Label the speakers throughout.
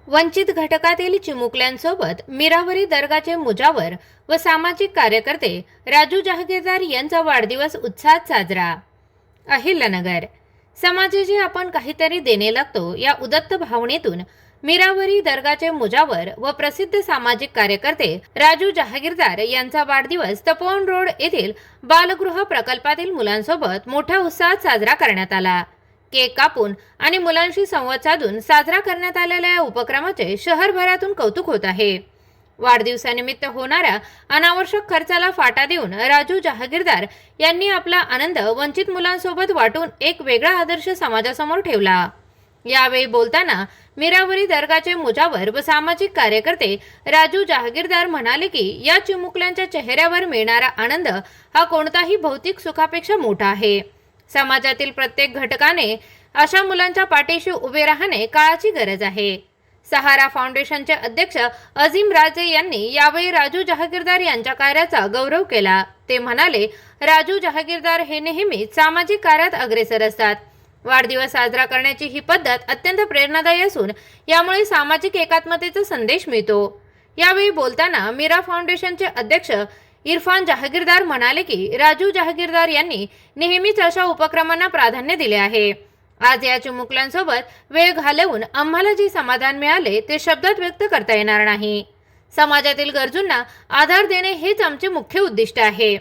Speaker 1: वंचित घटकातील चिमुकल्यांसोबत मीरावरी दर्गाचे मुजावर व सामाजिक कार्यकर्ते राजू जहागीरदार यांचा वाढदिवस उत्साहात साजरा। अहिल्यानगर समाजाचे आपण काहीतरी देणे लागतो या उदत्त भावनेतून मीरावरी दर्गाचे मुजावर व प्रसिद्ध सामाजिक कार्यकर्ते राजू जहागीरदार यांचा वाढदिवस तपोवन रोड येथील बालगृह प्रकल्पातील मुलांसोबत मोठ्या उत्साहात साजरा करण्यात आला। केक कापून आणि मुलांशी संवाद साधून साजरा करण्यात आलेल्या या उपक्रमाचे शहरभरातून कौतुक होत आहे। वाढदिवसानिमित्त होणाऱ्या अनावश्यक खर्चाला फाटा देऊन राजू जहागीरदार यांनी आपला आनंद वंचित मुलांसोबत वाटून एक वेगळा आदर्श समाजासमोर ठेवला। यावेळी बोलताना मीरावरी दर्गाचे मुजावर व सामाजिक कार्यकर्ते राजू जहागीरदार म्हणाले की या चिमुकल्यांच्या चेहऱ्यावर मिळणारा आनंद हा कोणताही भौतिक सुखापेक्षा मोठा आहे। समाजातील प्रत्येक घटकाने अशा मुलांच्या पाठीशी उभे राहणे काळाची गरज आहे। सहारा फाउंडेशनचे अध्यक्ष अजीम राजे यांनी यावेळी राजू जहागीरदार यांच्या कार्याचा गौरव केला। ते म्हणाले, राजू जहागीरदार हे नेहमीच सामाजिक कार्यात अग्रेसर असतात। वाढदिवस साजरा करण्याची ही पद्धत अत्यंत प्रेरणादायी असून यामुळे सामाजिक एकात्मतेचा संदेश मिळतो। यावेळी बोलताना मीरा फाउंडेशनचे अध्यक्ष इरफान जहागीरदार म्हणाले की राजू जहागीरदार यांनी नेहमीच अशा उपक्रमांना प्राधान्य दिले आहे। आज या चिमुकल्यांसोबत वेळ घालवून आम्हाला जे समाधान मिळाले ते शब्दात व्यक्त करता येणार नाही। समाजातील गरजूंना आधार देणे हेच आमचे मुख्य उद्दिष्ट आहे।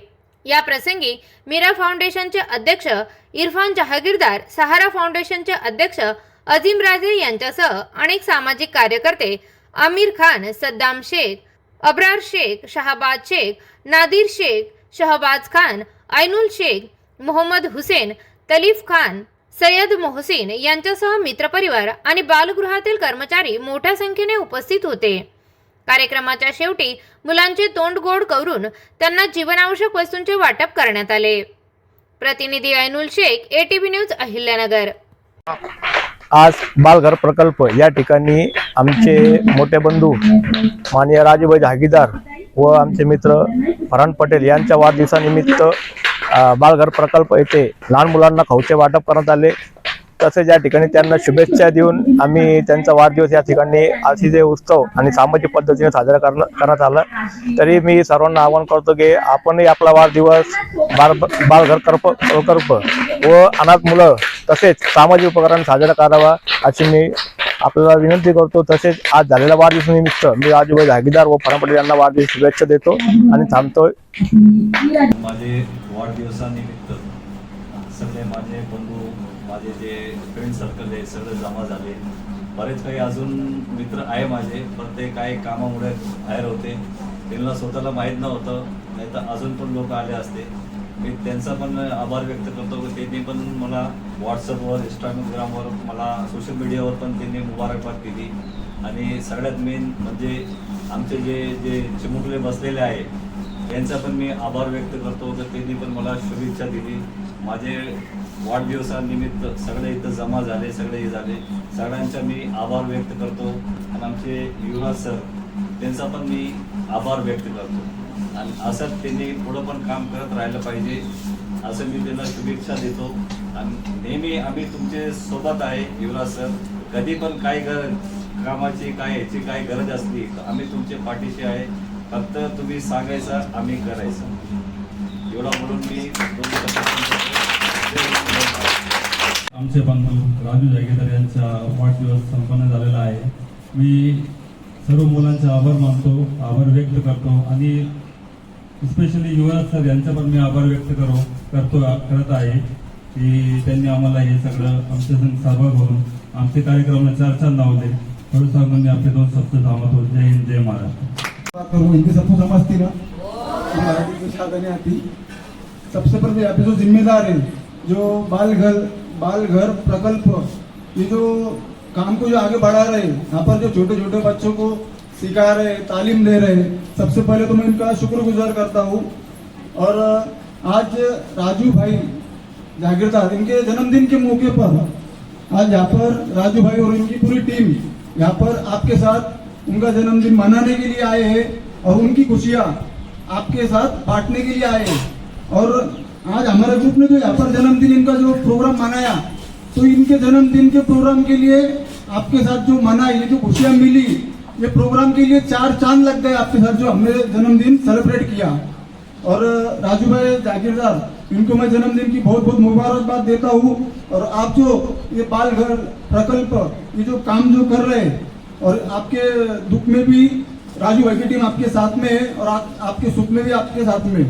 Speaker 1: या प्रसंगी मीरा फाउंडेशनचे अध्यक्ष इरफान जहागीरदार, सहारा फाउंडेशनचे अध्यक्ष अजीम राजे यांच्यासह अनेक सामाजिक कार्यकर्ते आमिर खान, सद्दाम शेख, अब्रार शेख, शहबाज शेख, नादिर शेख, शहबाज खान, ऐनुल शेख, मोहम्मद हुसेन, तलीफ खान, सय्यद मोहसिन यांच्यासह मित्रपरिवार आणि बालगृहातील कर्मचारी मोठ्या संख्येने उपस्थित होते। कार्यक्रमाच्या शेवटी मुलांचे तोंड गोड करून त्यांना जीवनावश्यक वस्तूंचे वाटप करण्यात आले। प्रतिनिधी ऐनुल शेख, ATV न्यूज, अहिल्यानगर।
Speaker 2: आज बालघर प्रकल्प या ठिकाणी आमचे मोठे बंधू माननीय राजूभाई जहागीरदार व आमचे मित्र फरहान पटेल यांच्या वाढदिवसानिमित्त बालघर प्रकल्प येथे लहान मुलांना खाऊचे वाटप करण्यात आले। तसेच या ठिकाणी त्यांना शुभेच्छा देऊन आम्ही त्यांचा वाढदिवस या ठिकाणी अतिशय उत्सव आणि सामाजिक पद्धतीने साजरा करण्यात आला। तरी मी सर्वांना आवाहन करतो की आपणही आपला वाढदिवस बालघर प्रकल्प व अनाथ मुलं तसेच सामाजिक उपक्रम साजरा करावा अशी मी आपल्याला विनंती करतो। तसेच आज झालेल्या वाढदिवसानिमित्त मी राजूभाई जहागीरदार व फरहान पटेल यांना वाढदिवस शुभेच्छा देतो आणि थांबतोय।
Speaker 3: माझे वाढदिवसानिमित्त सगळे माझे बंधू, माझे जे फ्रेंड सर्कल आहे सगळे जमा झाले। बरेच काही अजून मित्र आहे माझे, पण ते काही कामामुळे बाहेर होते, त्यांना स्वतःला माहीत नव्हतं, नाही तर अजून पण लोक आले असते। मी त्यांचा पण आभार व्यक्त करतो की त्यांनी पण मला व्हॉट्सअपवर, इंस्टाग्रामवर, मला सोशल मीडियावर पण त्यांनी मुबारकबाद केली। आणि सगळ्यात मेन म्हणजे आमचे जे चिमुकले बसलेले आहे त्यांचा पण मी आभार व्यक्त करतो की त्यांनी पण मला शुभेच्छा दिली। माझे वाढदिवसानिमित्त सगळे इथं जमा झाले, सगळे हे झाले, सगळ्यांचा मी आभार व्यक्त करतो। आणि आमचे युवराज सर त्यांचा पण मी आभार व्यक्त करतो आणि असंच त्यांनी पुढं पण काम करत राहिलं पाहिजे असं मी त्यांना शुभेच्छा देतो। आणि नेहमी आम्ही तुमचे सोबत आहे युवराज सर, कधी पण काही कामाची ह्याची काही गरज असली तर आम्ही तुमच्या पाठीशी आहे, फक्त तुम्ही सांगायचं, आम्ही करायचं, एवढा म्हणून मी
Speaker 4: आमचे बंधू राजू जहागीरदार यांचा वाढदिवस संपन्न झालेला आहे। मी सर्व मुलांचे आभार मानतो, आभार व्यक्त करतो आणि स्पेशली युवराज सर यांचा पण मी आभार व्यक्त करत आहे की त्यांनी आम्हाला हे सगळं आमच्या संग सहभाग होऊन आमचे कार्यक्रमाला चार लावले। थोडं सांगून मी आपले 2 शब्द थांबतो। जय हिंद, जय महाराष्ट्र।
Speaker 5: हिंदी सबको समझती ना, मराठी आती। सबसे पहले अभी जो जिम्मेदार है, जो बालघर प्रकल्प, ये जो काम को जो आगे बढ़ा रहे हैं, यहाँ पर जो छोटे छोटे बच्चों को सिखा रहे, तालीम दे रहे, सबसे पहले तो मैं इनका शुक्रगुजार करता हूँ। और आज राजू भाई जहागीरदार इनके जन्मदिन के मौके पर आज यहाँ पर राजू भाई और इनकी पूरी टीम यहाँ पर आपके साथ उनका जन्मदिन मनाने के लिए आए हैं और उनकी खुशियाँ आपके साथ बांटने के लिए आए हैं। और आज हमारे ग्रुप ने जो यहाँ पर जन्मदिन इनका जो प्रोग्राम मनाया, तो इनके जन्मदिन के प्रोग्राम के लिए आपके साथ जो मना, ये जो खुशियाँ मिली, ये प्रोग्राम के लिए 4 चांद लग गए आपके साथ जो हमने जन्मदिन सेलिब्रेट किया। और राजू भाई जागीरदार, इनको मैं जन्मदिन की बहुत बहुत मुबारकबाद देता हूँ। और आप जो ये बाल घर प्रकल्प, ये जो काम जो कर रहे हैं, और आपके दुख में भी राजू भाई की टीम आपके साथ में है, और आपके सुख में भी आपके साथ में है।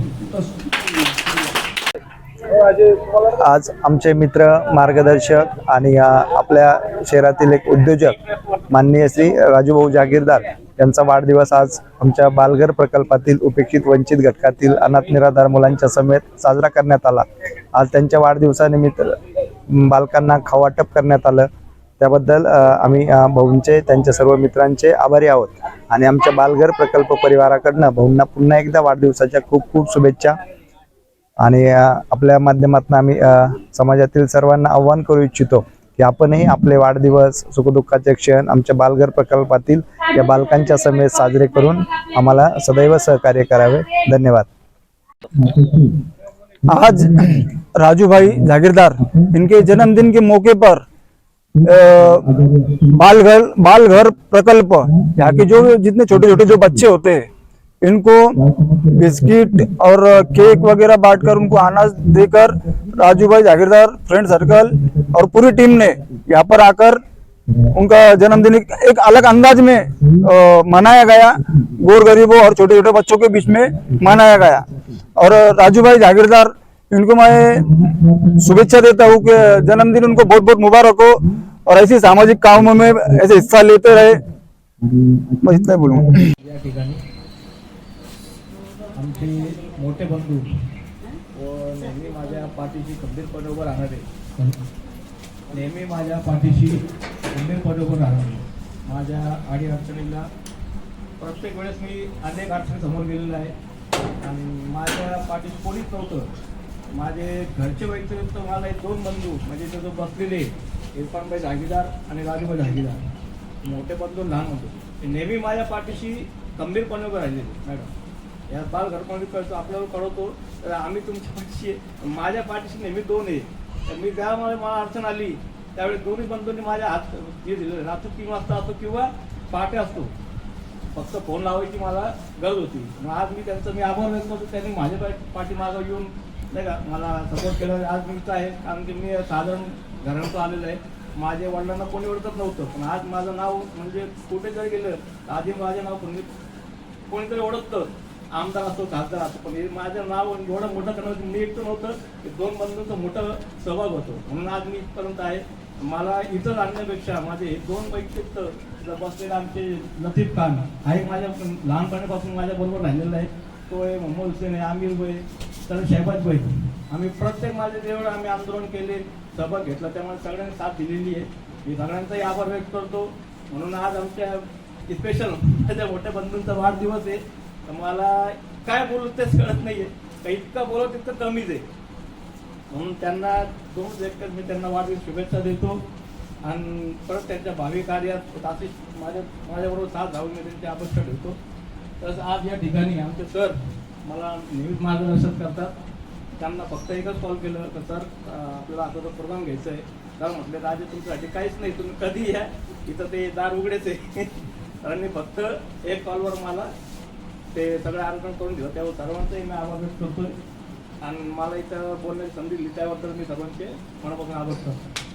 Speaker 2: आज आमचे मित्र, मार्गदर्शक आणि आपल्या शहरातील एक उद्योजक माननीय श्री राजूभाऊ जागीरदार यांचा वाढदिवस आज आमच्या बालघर प्रकल्पातील उपेक्षित वंचित घटकातील अनाथ निराधार मुलांच्या समेत साजरा करण्यात आला। आज त्यांच्या वाढदिवसानिमित्त बालकांना खाऊ वाटप करण्यात आलं। त्याबद्दल आम्ही भाऊंचे, त्यांच्या सर्व मित्रांचे आभारी आहोत आणि आमच्या बालघर प्रकल्प परिवाराकडनं भाऊंना पुन्हा एकदा वाढदिवसाच्या खूप खूप शुभेच्छा। आणि आपल्या माध्यमातून आम्ही समाजातील सर्वांना आव्हान करू इच्छितो की आपणही आपले वाढदिवस, सुखदुःखाचे क्षण आमच्या बालघर प्रकल्पातील या बालकांच्या समेत साजरे करून आम्हाला सदैव सहकार्य करावे। धन्यवाद।
Speaker 6: आज राजू भाई जागीरदार इनके जन्मदिन के मौके पर बालघर प्रकल्प, यहाँ के जो जितने छोटे छोटे जो बच्चे होते हैं, इनको बिस्किट और केक वगैरह बांटकर उनको अनाज देकर राजू भाई जागीरदार फ्रेंड सर्कल और पूरी टीम ने यहाँ पर आकर उनका जन्मदिन एक अलग अंदाज में मनाया गया। गोर गरीबों और छोटे छोटे बच्चों के बीच में मनाया गया। और राजू भाई जागीरदार, इनको मैं शुभेच्छा देता हूँ कि जन्मदिन उनको बहुत बहुत मुबारक हो और ऐसे सामाजिक कामों में ऐसे हिस्सा लेते रहे। मैं इतना ही बोलूँगा।
Speaker 7: या ठिकाणी आमचे मोठे बंधू व नेहमी माझ्या पाठीशी खंबीरपणे उभं राहणारे, नेहमी माझ्या पाठीशी खंबीरपणे उभं राहणारे, माझ्या अडीअडचणीला प्रत्येक वेळेस मी अनेक अडचणी समोर गेलेलो आहे आणि माझ्या पाठीशी कोणीच नव्हतं। माझे घरचे व्यतिरिक्त मला हे 2 बंधू म्हणजे ते जो बसलेले इरफानभाई जागीरदार आणि राजूभाई जागीरदार, मोठे बंधू लहान बंधू, ते नेहमी माझ्या पाठीशी खंबीरपणे उभं राहिलेले। मॅडम, या बालघरमध्ये कळतो, आपल्याला कळवतो तर आम्ही तुमच्या पाठीशी, माझ्या पाठीशी नेहमी 2 आहे। तर मी त्यामुळे मला अडचण आली त्यावेळी दोन्ही बंधूंनी माझ्या हात हे दिलं, रात्री 3 वाजता असतो किंवा पहाटे असतो, फक्त फोन लावायची मला गरज होती। मग आज मी त्यांचं आभार व्यक्त करतो, त्यांनी माझ्या पाठीमागं येऊन नाही का मला सपोर्ट केलं। आज मी इथं आहे कारण की मी साधारण घराण्याचं आलेलं आहे, माझ्या वडिलांना कोणी ओळखत नव्हतं, पण आज माझं नाव म्हणजे कुठे जरी गेलं आधी माझं नाव कोणीतरी ओळखतं, आमदार असतो, खासदार असतो, पण हे माझं नाव एवढं मोठं करण्याचं मी एकटं नव्हतं, 2 बंधूंचं मोठं सहभाग होतो, म्हणून आज मी इथपर्यंत आहे। मला इथं आणण्यापेक्षा माझे 2 व्यक्तित्व बसलेले आमचे लतीफ खान आहे, माझ्या लहानपणापासून माझ्याबरोबर राहिलेला आहे, तो आहे मोहम्मद हुसेन आहे, आमिर भाई, तर शहबाज भाई, आम्ही प्रत्येक माझे जेवढं आम्ही आंदोलन केले, सहभाग घेतला, त्यामुळे सगळ्यांनी साथ दिलेली आहे। मी सगळ्यांचाही आभार व्यक्त करतो। म्हणून आज आमच्या स्पेशल माझ्या मोठ्या बंधूंचा वाढदिवस आहे, तर मला काय बोलू तेच कळत नाहीये, काही इतकं बोलत तितकं कमीच आहे। म्हणून त्यांना 2 व्यक्त मी त्यांना वाढदिवस शुभेच्छा देतो आणि परत त्यांच्या भावी कार्यात अशीच माझ्याबरोबर साथ धावून मी त्यांची अपेक्षा ठेवतो। तसं आज या ठिकाणी आमचे सर मला नेहमीच मार्गदर्शन करतात, त्यांना फक्त एकच कॉल केलं तर सर आपल्याला आता तो प्रोग्राम घ्यायचा आहे, तर म्हटलं राजे तुमच्यासाठी काहीच नाही, तुम्ही कधी या, इथं ते दार उघडेच आहे। त्यांनी फक्त एक कॉलवर मला ते सगळं आयोजन करून दिलं, त्यावर सर्वांचाही मी आभार व्यक्त करतोय आणि मला इथं बोलण्याची संधी दिली त्याबद्दल मी सर्वांचे मनापासून आभार करतो।